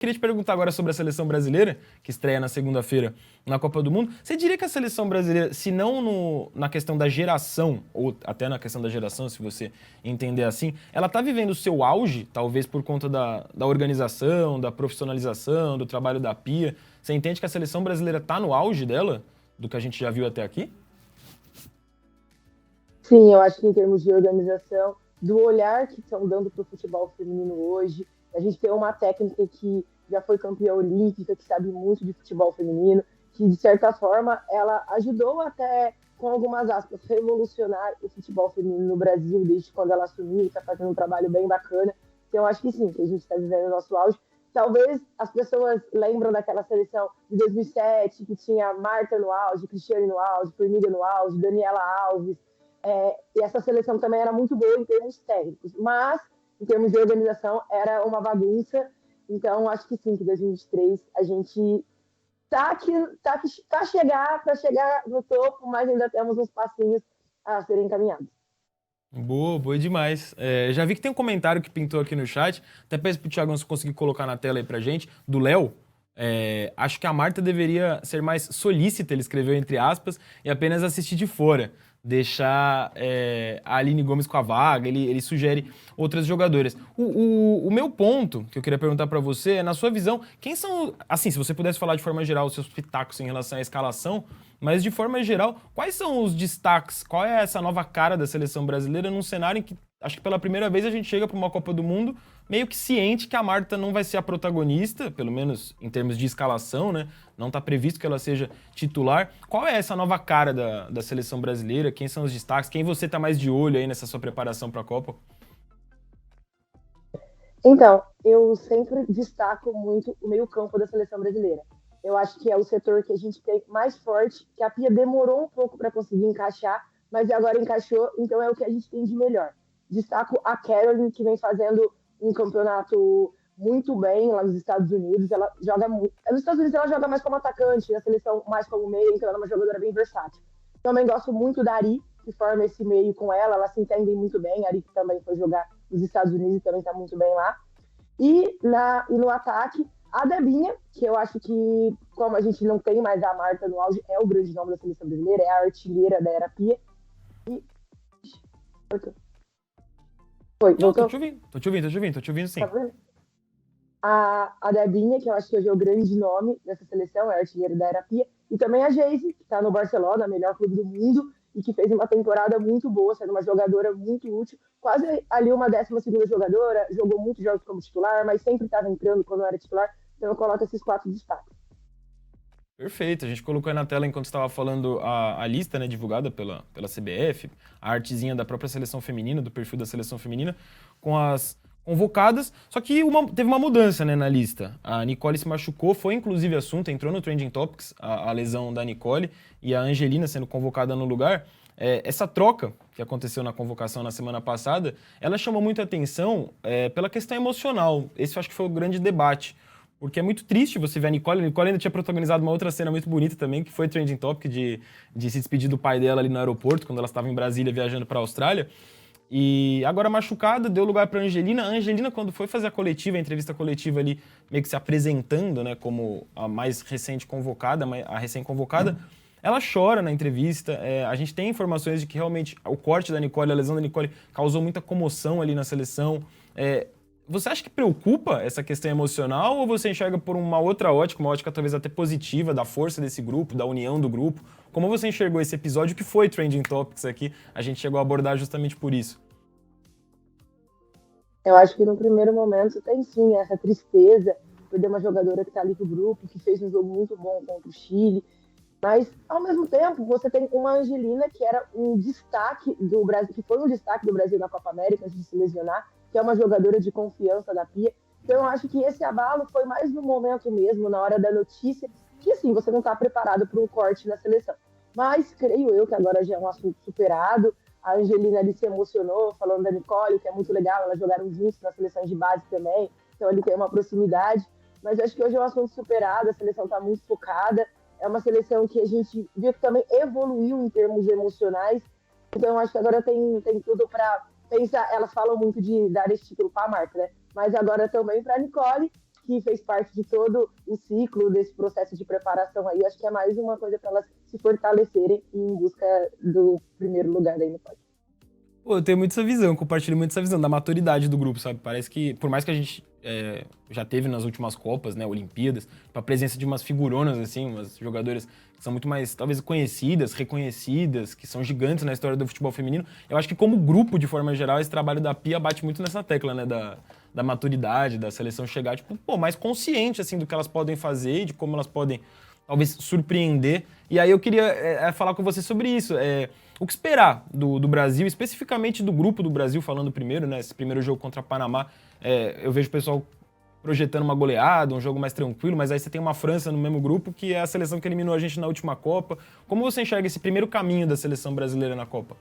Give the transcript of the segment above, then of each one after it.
Queria te perguntar agora sobre a seleção brasileira, que estreia na segunda-feira na Copa do Mundo. Você diria que a seleção brasileira, se não na questão da geração, ou até na questão da geração, se você entender assim, ela está vivendo o seu auge, talvez por conta da organização, da profissionalização, do trabalho da Pia? Você entende que a seleção brasileira está no auge dela, do que a gente já viu até aqui? Sim, eu acho que em termos de organização, do olhar que estão dando para o futebol feminino hoje, a gente tem uma técnica que já foi campeã olímpica, que sabe muito de futebol feminino, que de certa forma ela ajudou até, com algumas aspas, revolucionar o futebol feminino no Brasil desde quando ela assumiu, está fazendo um trabalho bem bacana. Então, eu acho que sim, que a gente está vivendo o nosso auge. Talvez as pessoas lembram daquela seleção de 2007, que tinha Marta no auge, Cristiane no auge, Formiga no auge, Daniela Alves, e essa seleção também era muito boa em termos técnicos, mas em termos de organização era uma bagunça. Então acho que sim, que 2023 a gente tá para chegar no topo, mas ainda temos uns passinhos a serem caminhados. Boa, boa demais. Já vi que tem um comentário que pintou aqui no chat, até peço pro Thiagão se conseguir colocar na tela aí pra gente, do Léo. Acho que a Marta deveria ser mais solícita, ele escreveu entre aspas, e apenas assistir de fora. Deixar a Aline Gomes com a vaga, ele sugere outras jogadoras. O meu ponto que eu queria perguntar pra você é, na sua visão, quem são, assim, se você pudesse falar de forma geral os seus pitacos em relação à escalação, mas de forma geral, quais são os destaques? Qual é essa nova cara da seleção brasileira num cenário em que acho que pela primeira vez a gente chega para uma Copa do Mundo meio que ciente que a Marta não vai ser a protagonista, pelo menos em termos de escalação, né? Não está previsto que ela seja titular. Qual é essa nova cara da seleção brasileira? Quem são os destaques? Quem você está mais de olho aí nessa sua preparação para a Copa? Então, eu sempre destaco muito o meio-campo da seleção brasileira. Eu acho que é o setor que a gente tem mais forte, que a Pia demorou um pouco para conseguir encaixar, mas agora encaixou, então é o que a gente tem de melhor. Destaco a Caroline, que vem fazendo um campeonato muito bem lá nos Estados Unidos. Ela joga muito. Nos Estados Unidos ela joga mais como atacante, na seleção mais como meio, então ela é uma jogadora bem versátil. Também gosto muito da Ari, que forma esse meio com ela se entendem muito bem. A Ari que também foi jogar nos Estados Unidos e também está muito bem lá. E no ataque, a Debinha, que eu acho que, como a gente não tem mais a Marta no auge, é o grande nome da seleção brasileira, é a artilheira da Era Pia. E. Foi, Não, tô voltou? te ouvindo, tô te ouvindo, tô te ouvindo sim. Tá vendo? A Debinha, que eu acho que hoje é o grande nome dessa seleção, é a artilheira da Era Pia. E também a Geise, que está no Barcelona, melhor clube do mundo, e que fez uma temporada muito boa, sendo uma jogadora muito útil. Quase ali uma 12ª jogadora, jogou muitos jogos como titular, mas sempre estava entrando quando era titular. Então eu coloco esses 4 destaques. Perfeito, a gente colocou aí na tela enquanto estava falando a lista, né, divulgada pela CBF, a artezinha da própria seleção feminina, do perfil da seleção feminina, com as convocadas, só que teve uma mudança, né, na lista. A Nicole se machucou, foi inclusive assunto, entrou no Trending Topics, a lesão da Nicole, e a Angelina sendo convocada no lugar. Essa troca que aconteceu na convocação na semana passada, ela chamou muita atenção pela questão emocional. Esse eu acho que foi o grande debate. Porque é muito triste você ver a Nicole. A Nicole ainda tinha protagonizado uma outra cena muito bonita também, que foi Trending Topic, de se despedir do pai dela ali no aeroporto, quando ela estava em Brasília viajando para a Austrália. E agora machucada, deu lugar para a Angelina. A Angelina, quando foi fazer a entrevista coletiva ali, meio que se apresentando, né, como a mais recente convocada, a recém-convocada, ela chora na entrevista. A gente tem informações de que realmente o corte da Nicole, a lesão da Nicole, causou muita comoção ali na seleção. Você acha que preocupa essa questão emocional ou você enxerga por uma outra ótica, uma ótica talvez até positiva da força desse grupo, da união do grupo? Como você enxergou esse episódio que foi Trending Topics aqui? A gente chegou a abordar justamente por isso. Eu acho que no primeiro momento tem sim essa tristeza, perder uma jogadora que está ali pro grupo, que fez um jogo muito bom contra o Chile. Mas, ao mesmo tempo, você tem uma Angelina que era um destaque do Brasil, que foi um destaque do Brasil na Copa América antes de se lesionar, que é uma jogadora de confiança da Pia. Então, eu acho que esse abalo foi mais no momento mesmo, na hora da notícia, que assim, você não está preparado para um corte na seleção. Mas, creio eu que agora já é um assunto superado. A Angelina ali se emocionou, falando da Nicole, que é muito legal, elas jogaram juntos na seleção de base também, então ali tem uma proximidade. Mas acho que hoje é um assunto superado, a seleção está muito focada. É uma seleção que a gente viu que também evoluiu em termos emocionais. Então, acho que agora tem tudo para pensar. Elas falam muito de dar esse título para a Marta, né? Mas agora também para a Nicole, que fez parte de todo o ciclo desse processo de preparação aí. Acho que é mais uma coisa para elas se fortalecerem em busca do primeiro lugar aí no pódio. Pô, eu tenho muito essa visão, compartilho muito essa visão da maturidade do grupo, sabe? Parece que, por mais que a gente já teve nas últimas Copas, né, Olimpíadas, a presença de umas figuronas, assim, umas jogadoras que são muito mais, talvez, conhecidas, reconhecidas, que são gigantes na história do futebol feminino, eu acho que como grupo, de forma geral, esse trabalho da Pia bate muito nessa tecla, né, da maturidade, da seleção chegar, tipo, pô, mais consciente, assim, do que elas podem fazer e de como elas podem, talvez, surpreender. E aí eu queria falar com você sobre isso, o que esperar do Brasil, especificamente do grupo do Brasil, falando primeiro, né? Esse primeiro jogo contra Panamá, eu vejo o pessoal projetando uma goleada, um jogo mais tranquilo, mas aí você tem uma França no mesmo grupo, que é a seleção que eliminou a gente na última Copa. Como você enxerga esse primeiro caminho da seleção brasileira na Copa?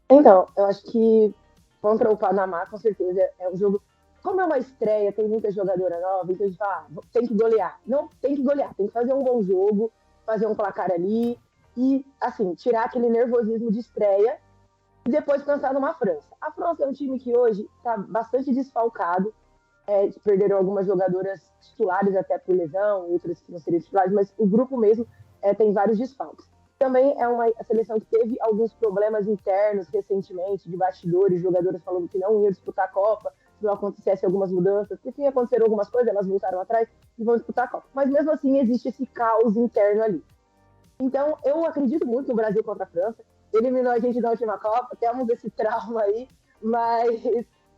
Então, eu acho que contra o Panamá, com certeza, é um jogo. Como é uma estreia, tem muita jogadora nova, então a gente fala, tem que golear. Não, tem que golear, tem que fazer um bom jogo, fazer um placar ali e, assim, tirar aquele nervosismo de estreia e depois pensar numa França. A França é um time que hoje está bastante desfalcado, perderam algumas jogadoras titulares até por lesão, outras que não seriam titulares, mas o grupo mesmo tem vários desfalques. Também é uma seleção que teve alguns problemas internos recentemente, de bastidores, jogadoras falando que não iam disputar a Copa, se não acontecesse algumas mudanças, porque aconteceram algumas coisas, elas voltaram atrás e vão disputar a Copa. Mas mesmo assim existe esse caos interno ali. Então eu acredito muito no Brasil contra a França, eliminou a gente na última Copa, temos esse trauma aí, mas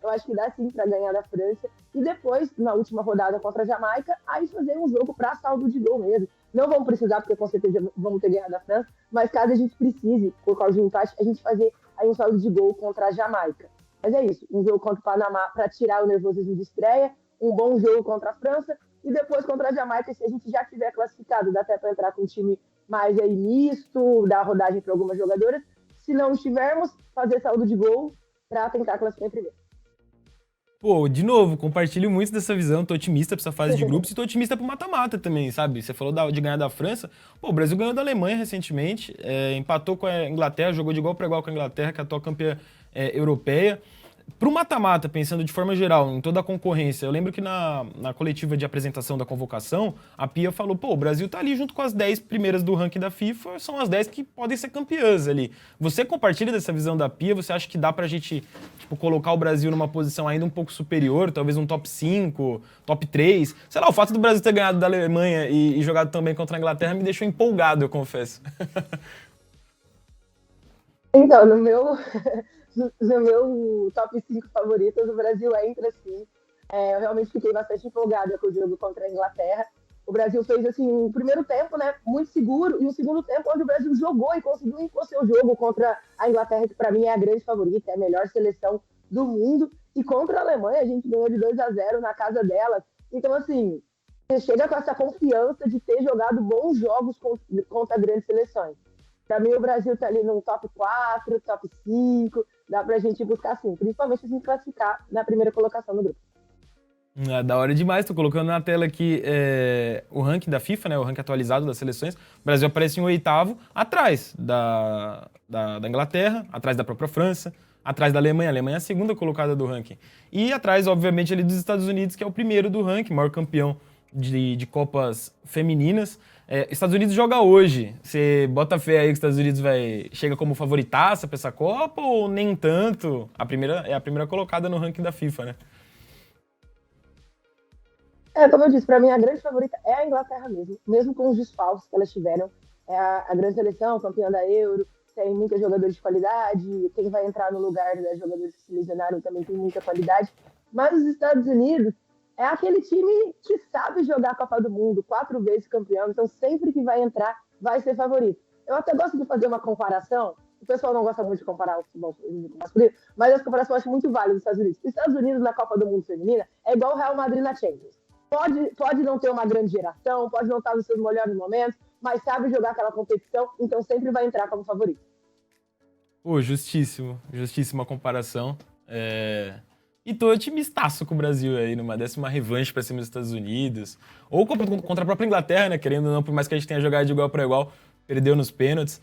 eu acho que dá sim para ganhar da França. E depois, na última rodada contra a Jamaica, aí fazer um jogo para saldo de gol mesmo. Não vamos precisar, porque com certeza vamos ter ganhado da França, mas caso a gente precise, por causa de um empate, a gente fazer aí um saldo de gol contra a Jamaica. Mas é isso, um jogo contra o Panamá para tirar o nervosismo de estreia, um bom jogo contra a França, e depois contra a Jamaica, se a gente já tiver classificado, dá até para entrar com um time mais aí misto, dar rodagem para algumas jogadoras. Se não estivermos, fazer saldo de gol para tentar classificar em primeiro. Pô, de novo, compartilho muito dessa visão, tô otimista pra essa fase de grupos e tô otimista pro mata-mata também, sabe? Você falou de ganhar da França, pô, o Brasil ganhou da Alemanha recentemente, empatou com a Inglaterra, jogou de igual para igual com a Inglaterra, que é a atual campeã europeia. Pro mata-mata, pensando de forma geral, em toda a concorrência, eu lembro que na coletiva de apresentação da convocação, a Pia falou, pô, o Brasil tá ali junto com as 10 primeiras do ranking da FIFA, são as 10 que podem ser campeãs ali. Você compartilha dessa visão da Pia? Você acha que dá pra gente, tipo, colocar o Brasil numa posição ainda um pouco superior, talvez um top 5, top 3? Sei lá, o fato do Brasil ter ganhado da Alemanha e jogado também contra a Inglaterra me deixou empolgado, eu confesso. Então, no meu top 5 favoritas, o Brasil entra sim. Eu realmente fiquei bastante empolgada com o jogo contra a Inglaterra. O Brasil fez assim, um primeiro tempo, né, muito seguro, e um segundo tempo onde o Brasil jogou e conseguiu impor seu jogo contra a Inglaterra, que para mim é a grande favorita, é a melhor seleção do mundo. E contra a Alemanha, a gente ganhou de 2-0 na casa delas. Então, assim, você chega com essa confiança de ter jogado bons jogos contra grandes seleções. Para mim, o Brasil está ali no top 4, top 5, dá pra gente buscar sim, principalmente se a gente classificar na primeira colocação no grupo. Da hora demais, tô colocando na tela aqui o ranking da FIFA, né, o ranking atualizado das seleções. O Brasil aparece em 8º, atrás da Inglaterra, atrás da própria França, atrás da Alemanha. A Alemanha é a segunda colocada do ranking. E atrás, obviamente, ali dos Estados Unidos, que é o primeiro do ranking, maior campeão de Copas femininas. Estados Unidos joga hoje. Você bota fé aí que os Estados Unidos chega como favoritaça pra essa Copa ou nem tanto? É a primeira colocada no ranking da FIFA, né? Como eu disse, para mim a grande favorita é a Inglaterra mesmo com os desfalques que elas tiveram. É a grande seleção, campeã da Euro, tem muitos jogadores de qualidade, quem vai entrar no lugar das jogadores que se lesionaram também tem muita qualidade. Mas os Estados Unidos é aquele time que sabe jogar a Copa do Mundo, 4 vezes campeão, então sempre que vai entrar, vai ser favorito. Eu até gosto de fazer uma comparação, o pessoal não gosta muito de comparar o futebol masculino, mas as comparações eu acho muito válidas dos Estados Unidos. Os Estados Unidos na Copa do Mundo feminina é igual o Real Madrid na Champions. Pode não ter uma grande geração, pode não estar nos seus melhores momentos, mas sabe jogar aquela competição, então sempre vai entrar como favorito. Pô, justíssima comparação. E tô otimistaço com o Brasil aí, numa 10ª revanche pra cima dos Estados Unidos. Ou contra a própria Inglaterra, né? Querendo ou não, por mais que a gente tenha jogado de igual para igual, perdeu nos pênaltis.